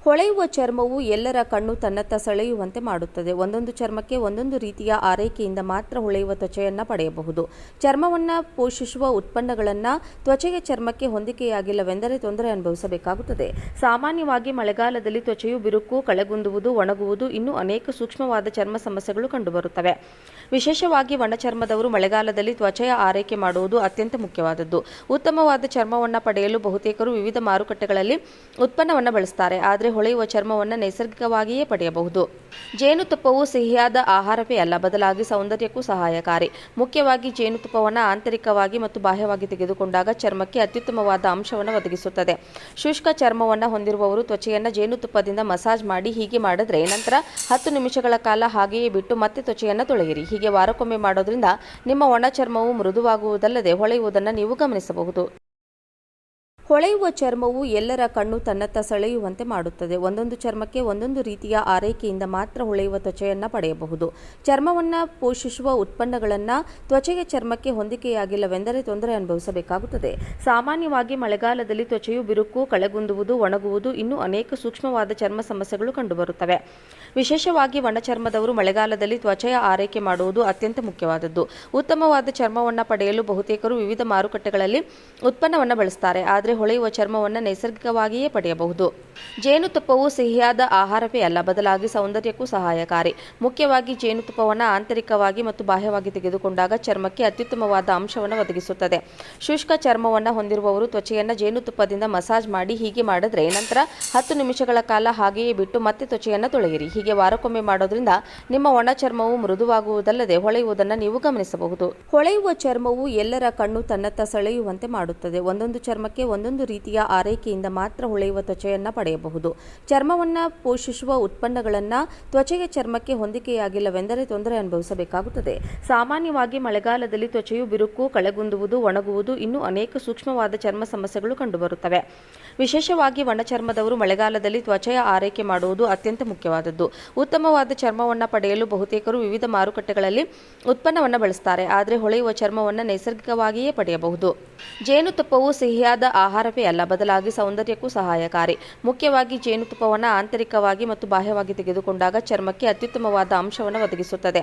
ಹೊಳೆಯುವ ಚರ್ಮವು ಎಲ್ಲರ ಕಣ್ಣು ತನ್ನತ್ತ ಸೆಳೆಯುವಂತೆ ಮಾಡುತ್ತದೆ. ಒಂದೊಂದು ಚರ್ಮಕ್ಕೆ ಒಂದೊಂದು ರೀತಿಯ ಆರೈಕೆಯಿಂದ ಮಾತ್ರ ಹೊಳೆಯುವ ತ್ವಚೆಯನ್ನು ಪಡೆಯಬಹುದು. ಚರ್ಮವನ್ನು ಪೋಷಿಸುವ ಉತ್ಪನ್ನಗಳನ್ನು ತ್ವಚೆಯ ಚರ್ಮಕ್ಕೆ ಹೊಂದಿಕೆಯಾಗಿಲ್ಲವೆಂದರೆ ತೊಂದರೆ ಅನುಭವಿಸಬೇಕಾಗುತ್ತದೆ. ಸಾಮಾನ್ಯವಾಗಿ ಮಳೆಗಾಲದಲ್ಲಿ ತ್ವಚೆಯು ಬಿರುಕು, ಕಳೆಗುಂದುವುದು, ಒಣಗುವುದು, ಇನ್ನೂ ಅನೇಕ ಸೂಕ್ಷ್ಮವಾದ ಚರ್ಮ ಸಮಸ್ಯೆಗಳು ಕಂಡುಬರುತ್ತವೆ. ವಿಶೇಷವಾಗಿ ಒಣಚರ್ಮದವರು ಮಳೆಗಾಲದಲ್ಲಿ ತ್ವಚೆಯ ಆರೈಕೆ ಮಾಡುವುದು ಅತ್ಯಂತ ಮುಖ್ಯವಾದದ್ದು. ಉತ್ತಮವಾದ ಚರ್ಮವನ್ನು ಪಡೆಯಲು ಬಹುತೇಕರು ವಿವಿಧ ಮಾರುಕಟ್ಟೆಗಳಲ್ಲಿ ಉತ್ಪನ್ನವನ್ನು ಬಳಸುತ್ತಾರೆ, ಆದರೆ ಹೊಳೆಯುವ ಚರ್ಮವನ್ನು ನೈಸರ್ಗಿಕವಾಗಿಯೇ ಪಡೆಯಬಹುದು. ಜೇನುತುಪ್ಪವು ಸಿಹಿಯಾದ ಆಹಾರವೇ ಅಲ್ಲ, ಬದಲಾಗಿ ಸೌಂದರ್ಯಕ್ಕೂ ಸಹಾಯಕಾರಿ. ಮುಖ್ಯವಾಗಿ ಜೇನುತುಪ್ಪವನ್ನು ಆಂತರಿಕವಾಗಿ ಮತ್ತು ಬಾಹ್ಯವಾಗಿ ತೆಗೆದುಕೊಂಡಾಗ ಚರ್ಮಕ್ಕೆ ಅತ್ಯುತ್ತಮವಾದ ಅಂಶವನ್ನು ಒದಗಿಸುತ್ತದೆ. ಶುಷ್ಕ ಚರ್ಮವನ್ನು ಹೊಂದಿರುವವರು ತ್ವಚೆಯನ್ನು ಜೇನುತುಪ್ಪದಿಂದ ಮಸಾಜ್ ಮಾಡಿ ಹೀಗೆ ಮಾಡಿದ್ರೆ ನಂತರ 10 ನಿಮಿಷಗಳ ಕಾಲ ಹಾಗೆಯೇ ಬಿಟ್ಟು ಮತ್ತೆ ತ್ವಚೆಯನ್ನು ತೊಳೆಯಿರಿ. ಹೀಗೆ ವಾರಕ್ಕೊಮ್ಮೆ ಮಾಡೋದ್ರಿಂದ ನಿಮ್ಮ ಒಣ ಚರ್ಮವು ಮೃದುವಾಗುವುದಲ್ಲದೆ ಹೊಳೆಯುವುದನ್ನು ನೀವು ಗಮನಿಸಬಹುದು. ಹೊಳೆಯುವ ಚರ್ಮವು ಎಲ್ಲರ ಕಣ್ಣು ತನ್ನತ್ತ ಸೆಳೆಯುವಂತೆ ಮಾಡುತ್ತದೆ. ಒಂದೊಂದು ಚರ್ಮಕ್ಕೆ ಒಂದೊಂದು ರೀತಿಯ ಆರೈಕೆಯಿಂದ ಮಾತ್ರ ಹೊಳೆಯುವ ತ್ವಚೆಯನ್ನು ಪಡೆಯಬಹುದು. ಚರ್ಮವನ್ನು ಪೋಷಿಸುವ ಉತ್ಪನ್ನಗಳನ್ನು ತ್ವಚೆಯ ಚರ್ಮಕ್ಕೆ ಹೊಂದಿಕೆಯಾಗಿಲ್ಲವೆಂದರೆ ತೊಂದರೆ ಅನುಭವಿಸಬೇಕಾಗುತ್ತದೆ. ಸಾಮಾನ್ಯವಾಗಿ ಮಳೆಗಾಲದಲ್ಲಿ ತ್ವಚೆಯು ಬಿರುಕು, ಕಳೆಗುಂದುವುದು, ಒಣಗುವುದು, ಇನ್ನೂ ಅನೇಕ ಸೂಕ್ಷ್ಮವಾದ ಚರ್ಮ ಸಮಸ್ಯೆಗಳು ಕಂಡುಬರುತ್ತವೆ. ವಿಶೇಷವಾಗಿ ಒಣಚರ್ಮದವರು ಮಳೆಗಾಲದಲ್ಲಿ ತ್ವಚೆಯ ಆರೈಕೆ ಮಾಡುವುದು ಅತ್ಯಂತ ಮುಖ್ಯವಾದದ್ದು. ಉತ್ತಮವಾದ ಚರ್ಮವನ್ನು ಪಡೆಯಲು ಬಹುತೇಕರು ವಿವಿಧ ಮಾರುಕಟ್ಟೆಗಳಲ್ಲಿ ಉತ್ಪನ್ನವನ್ನು ಬಳಸುತ್ತಾರೆ, ಆದರೆ ಹೊಳೆಯುವ ಚರ್ಮವನ್ನು ನೈಸರ್ಗಿಕವಾಗಿಯೇ ಪಡೆಯಬಹುದು. ಜೇನುತುಪ್ಪವು ಸಿಹಿಯಾದ ಆಹಾರವೇ ಅಲ್ಲ, ಬದಲಾಗಿ ಸೌಂದರ್ಯಕ್ಕೂ ಸಹಾಯಕಾರಿ. ಮುಖ್ಯವಾಗಿ ಜೇನುತುಪ್ಪವನ್ನು ಆಂತರಿಕವಾಗಿ ಮತ್ತು ಬಾಹ್ಯವಾಗಿ ತೆಗೆದುಕೊಂಡಾಗ ಚರ್ಮಕ್ಕೆ ಅತ್ಯುತ್ತಮವಾದ ಅಂಶವನ್ನು ಒದಗಿಸುತ್ತದೆ. ಶುಷ್ಕ ಚರ್ಮವನ್ನು ಹೊಂದಿರುವವರು ತ್ವಚೆಯನ್ನು ಜೇನುತುಪ್ಪದಿಂದ ಮಸಾಜ್ ಮಾಡಿ ಹೀಗೆ ಮಾಡಿದ್ರೆ ನಂತರ 10 ನಿಮಿಷಗಳ ಕಾಲ ಹಾಗೆಯೇ ಬಿಟ್ಟು ಮತ್ತೆ ತ್ವಚೆಯನ್ನು ತೊಳೆಯಿರಿ. ಹೀಗೆ ವಾರಕ್ಕೊಮ್ಮೆ ಮಾಡೋದ್ರಿಂದ ನಿಮ್ಮ ಒಣ ಚರ್ಮವು ಮೃದುವಾಗುವುದಲ್ಲದೆ ಹೊಳೆಯುವುದನ್ನು ನೀವು ಗಮನಿಸಬಹುದು. ಹೊಳೆಯುವ ಚರ್ಮವು ಎಲ್ಲರ ಕಣ್ಣು ತನ್ನತ್ತ ಸೆಳೆಯುವಂತೆ ಮಾಡುತ್ತದೆ. ಒಂದೊಂದು ಚರ್ಮಕ್ಕೆ ಒಂದೊಂದು ರೀತಿಯ ಆರೈಕೆಯಿಂದ ಮಾತ್ರ ಹೊಳೆಯುವ ತ್ವಚೆಯನ್ನು ಪಡೆಯಬಹುದು. ಚರ್ಮವನ್ನು ಪೋಷಿಸುವ ಉತ್ಪನ್ನಗಳನ್ನು ತ್ವಚೆಯ ಚರ್ಮಕ್ಕೆ ಹೊಂದಿಕೆಯಾಗಿಲ್ಲವೆಂದರೆ ತೊಂದರೆ ಅನುಭವಿಸಬೇಕಾಗುತ್ತದೆ. ಸಾಮಾನ್ಯವಾಗಿ ಮಳೆಗಾಲದಲ್ಲಿ ತ್ವಚೆಯು ಬಿರುಕು, ಕಳೆಗುಂದುವುದು, ಒಣಗುವುದು, ಇನ್ನೂ ಅನೇಕ ಸೂಕ್ಷ್ಮವಾದ ಚರ್ಮ ಸಮಸ್ಯೆಗಳು ಕಂಡುಬರುತ್ತವೆ. ವಿಶೇಷವಾಗಿ ಒಣಚರ್ಮದವರು ಮಳೆಗಾಲದಲ್ಲಿ ತ್ವಚೆಯ ಆರೈಕೆ ಮಾಡುವುದು ಅತ್ಯಂತ ಮುಖ್ಯವಾದದ್ದು. ಉತ್ತಮವಾದ ಚರ್ಮವನ್ನು ಪಡೆಯಲು ಬಹುತೇಕರು ವಿವಿಧ ಮಾರುಕಟ್ಟೆಗಳಲ್ಲಿ ಉತ್ಪನ್ನವನ್ನು ಬಳಸುತ್ತಾರೆ, ಆದರೆ ಹೊಳೆಯುವ ಚರ್ಮವನ್ನು ನೈಸರ್ಗಿಕವಾಗಿಯೇ ಪಡೆಯಬಹುದು. ಜೇನುತುಪ್ಪವು ಸಿಹಿಯಾದ ಆಹಾರವೇ ಅಲ್ಲ, ಬದಲಾಗಿ ಸೌಂದರ್ಯಕ್ಕೂ ಸಹಾಯಕಾರಿ. ಮುಖ್ಯವಾಗಿ ಜೇನುತುಪ್ಪವನ್ನು ಆಂತರಿಕವಾಗಿ ಮತ್ತು ಬಾಹ್ಯವಾಗಿ ತೆಗೆದುಕೊಂಡಾಗ ಚರ್ಮಕ್ಕೆ ಅತ್ಯುತ್ತಮವಾದ ಅಂಶವನ್ನು ಒದಗಿಸುತ್ತದೆ.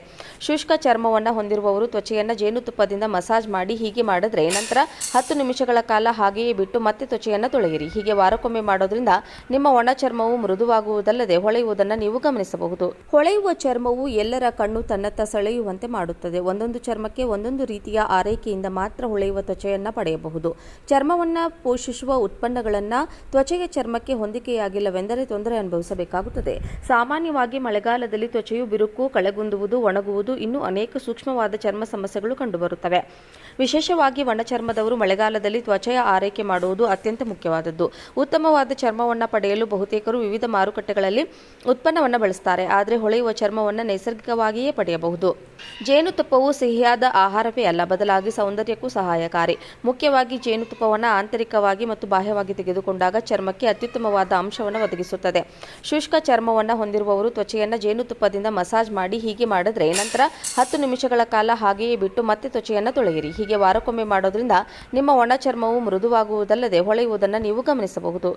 ಶುಷ್ಕ ಚರ್ಮವನ್ನು ಹೊಂದಿರುವವರು ತ್ವಚೆಯನ್ನು ಜೇನುತುಪ್ಪದಿಂದ ಮಸಾಜ್ ಮಾಡಿ ಹೀಗೆ ಮಾಡಿದ್ರೆ ನಂತರ 10 ನಿಮಿಷಗಳ ಕಾಲ ಹಾಗೆಯೇ ಬಿಟ್ಟು ಮತ್ತೆ ತ್ವಚೆಯನ್ನು ತೊಳೆಯಿರಿ. ಹೀಗೆ ವಾರಕ್ಕೊಮ್ಮೆ ಮಾಡೋದ್ರಿಂದ ನಿಮ್ಮ ಒಣ ಚರ್ಮವು ಮೃದುವಾಗುವುದಲ್ಲದೆ ಹೊಳೆಯುವುದನ್ನು ನೀವು ಗಮನಿಸಬಹುದು. ಹೊಳೆಯುವ ಚರ್ಮವು ಎಲ್ಲರ ಕಣ್ಣು ತನ್ನತ್ತ ಸೆಳೆಯುವಂತೆ ಮಾಡುತ್ತದೆ. ಒಂದೊಂದು ಚರ್ಮಕ್ಕೆ ಒಂದೊಂದು ರೀತಿಯ ಆರೈಕೆಯಿಂದ ಮಾತ್ರ ಹೊಳೆಯುವ ತ್ವಚೆಯನ್ನು ಪಡೆಯಬಹುದು. ಚರ್ಮವನ್ನು ಪೋಷಿಸುವ ಉತ್ಪನ್ನಗಳನ್ನು ತ್ವಚೆಯ ಚರ್ಮಕ್ಕೆ ಹೊಂದಿಕೆಯಾಗಿಲ್ಲವೆಂದರೆ ತೊಂದರೆ ಅನುಭವಿಸಬೇಕಾಗುತ್ತದೆ. ಸಾಮಾನ್ಯವಾಗಿ ಮಳೆಗಾಲದಲ್ಲಿ ತ್ವಚೆಯು ಬಿರುಕು, ಕಳೆಗುಂದುವುದು, ಒಣಗುವುದು, ಇನ್ನೂ ಅನೇಕ ಸೂಕ್ಷ್ಮವಾದ ಚರ್ಮ ಸಮಸ್ಯೆಗಳು ಕಂಡುಬರುತ್ತವೆ. ವಿಶೇಷವಾಗಿ ಒಣಚರ್ಮದವರು ಮಳೆಗಾಲದಲ್ಲಿ ತ್ವಚೆಯ ಆರೈಕೆ ಮಾಡುವುದು ಅತ್ಯಂತ ಮುಖ್ಯವಾದದ್ದು. ಉತ್ತಮವಾದ ಚರ್ಮವನ್ನು ಪಡೆಯಲು ಬಹುತೇಕರು ವಿವಿಧ ಮಾರುಕಟ್ಟೆಗಳಲ್ಲಿ ಉತ್ಪನ್ನವನ್ನು ಬಳಸುತ್ತಾರೆ, ಆದರೆ ಹೊಳೆಯುವ ಚರ್ಮವನ್ನು ನೈಸರ್ಗಿಕವಾಗಿಯೇ ಪಡೆಯಬಹುದು. ಜೇನುತುಪ್ಪವು ಸಿಹಿಯಾದ ಆಹಾರವೇ ಅಲ್ಲ, ಬದಲಾಗಿ ಸೌಂದರ್ಯಕ್ಕೂ ಸಹಾಯಕಾರಿ. ಮುಖ್ಯವಾಗಿ ಜೇನುತುಪ್ಪವನ್ನು ಆಂತರಿಕವಾಗಿ ಮತ್ತು ಬಾಹ್ಯವಾಗಿ ತೆಗೆದುಕೊಂಡಾಗ ಚರ್ಮಕ್ಕೆ ಅತ್ಯುತ್ತಮವಾದ ಅಂಶವನ್ನು ಒದಗಿಸುತ್ತದೆ. ಶುಷ್ಕ ಚರ್ಮವನ್ನು ಹೊಂದಿರುವವರು ತ್ವಚೆಯನ್ನು ಜೇನುತುಪ್ಪದಿಂದ ಮಸಾಜ್ ಮಾಡಿ ಹೀಗೆ ಮಾಡಿದ್ರೆ ನಂತರ 10 ನಿಮಿಷಗಳ ಕಾಲ ಹಾಗೆಯೇ ಬಿಟ್ಟು ಮತ್ತೆ ತ್ವಚೆಯನ್ನು ತೊಳೆಯಿರಿ. ಹೀಗೆ ವಾರಕ್ಕೊಮ್ಮೆ ಮಾಡೋದ್ರಿಂದ ನಿಮ್ಮ ಒಣ ಚರ್ಮವು ಮೃದುವಾಗುವುದಲ್ಲದೆ ಹೊಳೆಯುವುದನ್ನು ನೀವು ಗಮನಿಸಬಹುದು.